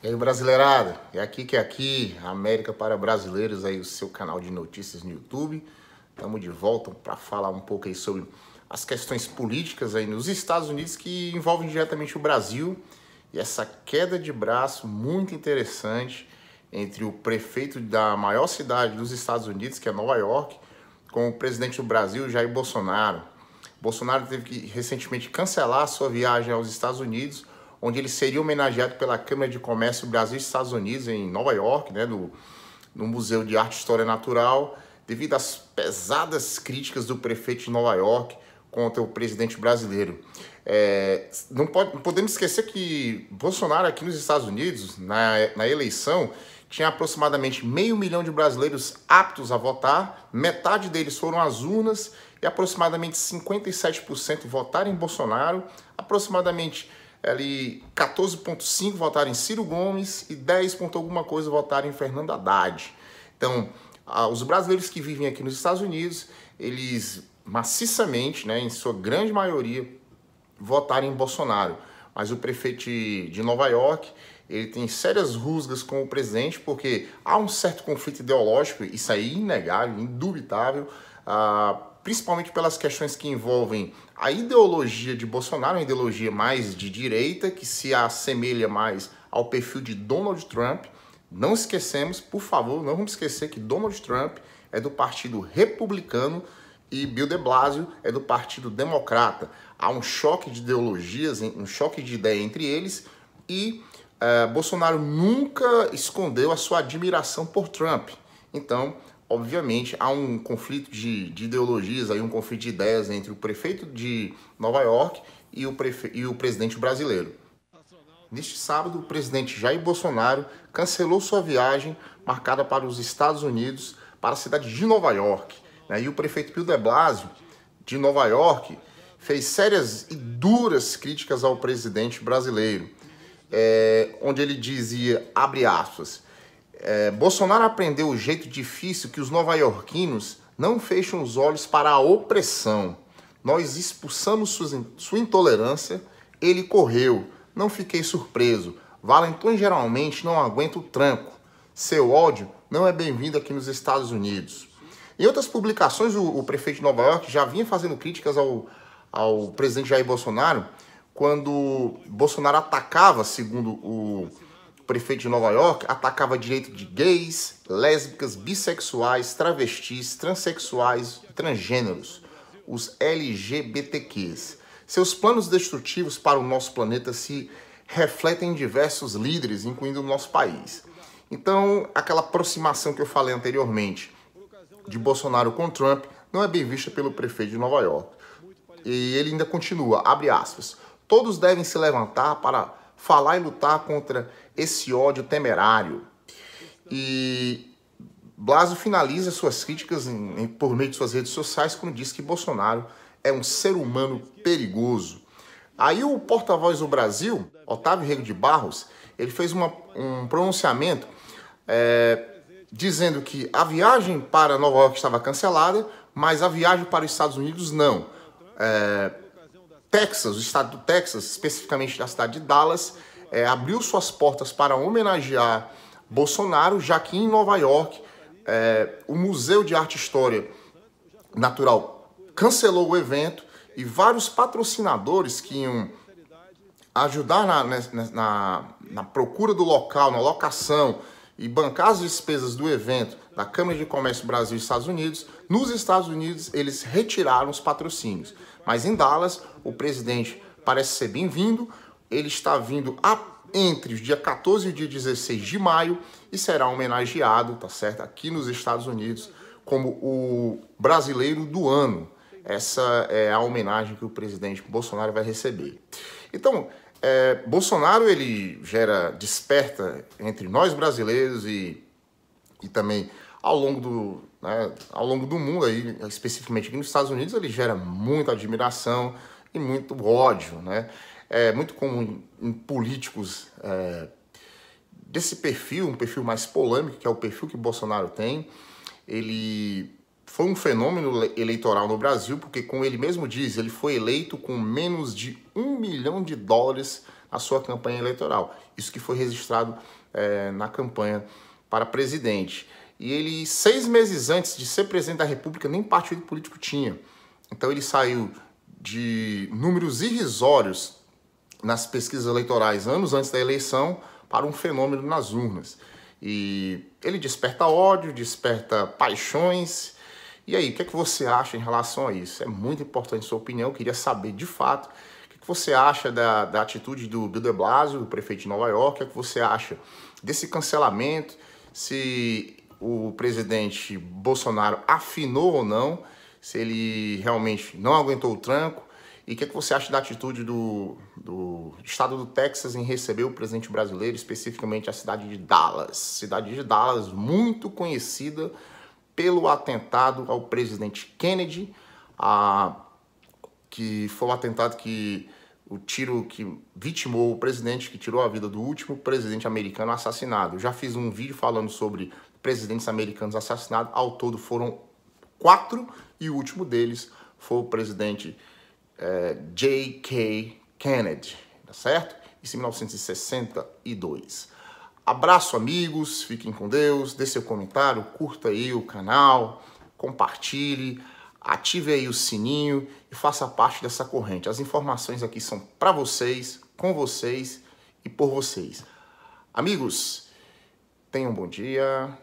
E aí, brasileirada? É aqui que é aqui, América para Brasileiros, aí o seu canal de notícias no YouTube. Estamos de volta para falar um pouco aí sobre as questões políticas aí nos Estados Unidos que envolvem diretamente o Brasil e essa queda de braço muito interessante entre o prefeito da maior cidade dos Estados Unidos, que é Nova York, com o presidente do Brasil, Jair Bolsonaro. Bolsonaro teve que recentemente cancelar a sua viagem aos Estados Unidos, onde ele seria homenageado pela Câmara de Comércio Brasil e Estados Unidos em Nova York, né, no Museu de Arte e História Natural, devido às pesadas críticas do prefeito de Nova York contra o presidente brasileiro. Não podemos esquecer que Bolsonaro aqui nos Estados Unidos, na eleição, tinha aproximadamente 500 mil de brasileiros aptos a votar, metade deles foram às urnas e aproximadamente 57% votaram em Bolsonaro, aproximadamente ali 14,5% votaram em Ciro Gomes e 10 ponto alguma coisa votaram em Fernando Haddad. Então, os brasileiros que vivem aqui nos Estados Unidos, eles maciçamente, né, em sua grande maioria, votaram em Bolsonaro. Mas o prefeito de Nova York, ele tem sérias rusgas com o presidente, porque há um certo conflito ideológico, isso aí é inegável, indubitável, principalmente pelas questões que envolvem a ideologia de Bolsonaro, uma ideologia mais de direita, que se assemelha mais ao perfil de Donald Trump. Não esquecemos, por favor, não vamos esquecer que Donald Trump é do Partido Republicano e Bill de Blasio é do Partido Democrata. Há um choque de ideologias, um choque de ideia entre eles e Bolsonaro nunca escondeu a sua admiração por Trump. Então, obviamente, há um conflito de ideologias, aí um conflito de ideias entre o prefeito de Nova York e o presidente brasileiro. Neste sábado, o presidente Jair Bolsonaro cancelou sua viagem marcada para os Estados Unidos, para a cidade de Nova York. E o prefeito Bill de Blasio, de Nova York, fez sérias e duras críticas ao presidente brasileiro, onde ele dizia, abre aspas, Bolsonaro aprendeu o jeito difícil que os nova-iorquinos não fecham os olhos para a opressão. Nós expulsamos sua intolerância, ele correu, não fiquei surpreso. Valentões geralmente não aguentam o tranco. Seu ódio não é bem-vindo aqui nos Estados Unidos. Em outras publicações, o prefeito de Nova York já vinha fazendo críticas ao presidente Jair Bolsonaro, quando Bolsonaro atacava, segundo o prefeito de Nova York, atacava direito de gays, lésbicas, bissexuais, travestis, transexuais e transgêneros, os LGBTQs. Seus planos destrutivos para o nosso planeta se refletem em diversos líderes, incluindo o nosso país. Então, aquela aproximação que eu falei anteriormente de Bolsonaro com Trump não é bem vista pelo prefeito de Nova York. E ele ainda continua, abre aspas, todos devem se levantar para falar e lutar contra esse ódio temerário. E Blasio finaliza suas críticas por meio de suas redes sociais quando diz que Bolsonaro é um ser humano perigoso. Aí o porta-voz do Brasil, Otávio Rego de Barros, ele fez um pronunciamento dizendo que a viagem para Nova York estava cancelada, mas a viagem para os Estados Unidos não. Texas, o estado do Texas, especificamente da cidade de Dallas, abriu suas portas para homenagear Bolsonaro, já que em Nova York o Museu de Arte e História Natural cancelou o evento e vários patrocinadores que iam ajudar na procura do local, na locação e bancar as despesas do evento da Câmara de Comércio Brasil e Estados Unidos, nos Estados Unidos eles retiraram os patrocínios. Mas em Dallas, o presidente parece ser bem-vindo, ele está vindo entre os dia 14 e o dia 16 de maio e será homenageado, tá certo, aqui nos Estados Unidos como o brasileiro do ano. Essa é a homenagem que o presidente Bolsonaro vai receber. Então, Bolsonaro, ele desperta entre nós brasileiros e também ao longo do mundo, aí, especificamente aqui nos Estados Unidos, ele gera muita admiração e muito ódio, né? É muito comum em políticos desse perfil, um perfil mais polêmico, que é o perfil que Bolsonaro tem. Ele foi um fenômeno eleitoral no Brasil, porque, como ele mesmo diz, ele foi eleito com menos de $1 milhão a sua campanha eleitoral. Isso que foi registrado na campanha para presidente. E ele, 6 meses antes de ser presidente da República, nem partido político tinha. Então ele saiu de números irrisórios nas pesquisas eleitorais anos antes da eleição para um fenômeno nas urnas. E ele desperta ódio, desperta paixões. E aí, o que é que você acha em relação a isso? É muito importante a sua opinião, eu queria saber de fato o que você acha da atitude do Bill de Blasio, do prefeito de Nova York, o que é que você acha desse cancelamento, se o presidente Bolsonaro afinou ou não, se ele realmente não aguentou o tranco, e o que é que você acha da atitude do estado do Texas em receber o presidente brasileiro, especificamente a cidade de Dallas. Cidade de Dallas, muito conhecida pelo atentado ao presidente Kennedy, que foi o atentado o tiro que vitimou o presidente, que tirou a vida do último presidente americano assassinado. Eu já fiz um vídeo falando sobre presidentes americanos assassinados, ao todo foram 4, e o último deles foi o presidente J.K. Kennedy, tá certo? Isso em 1962. Abraço, amigos, fiquem com Deus, dê seu comentário, curta aí o canal, compartilhe, ative aí o sininho e faça parte dessa corrente. As informações aqui são para vocês, com vocês e por vocês. Amigos, tenham um bom dia.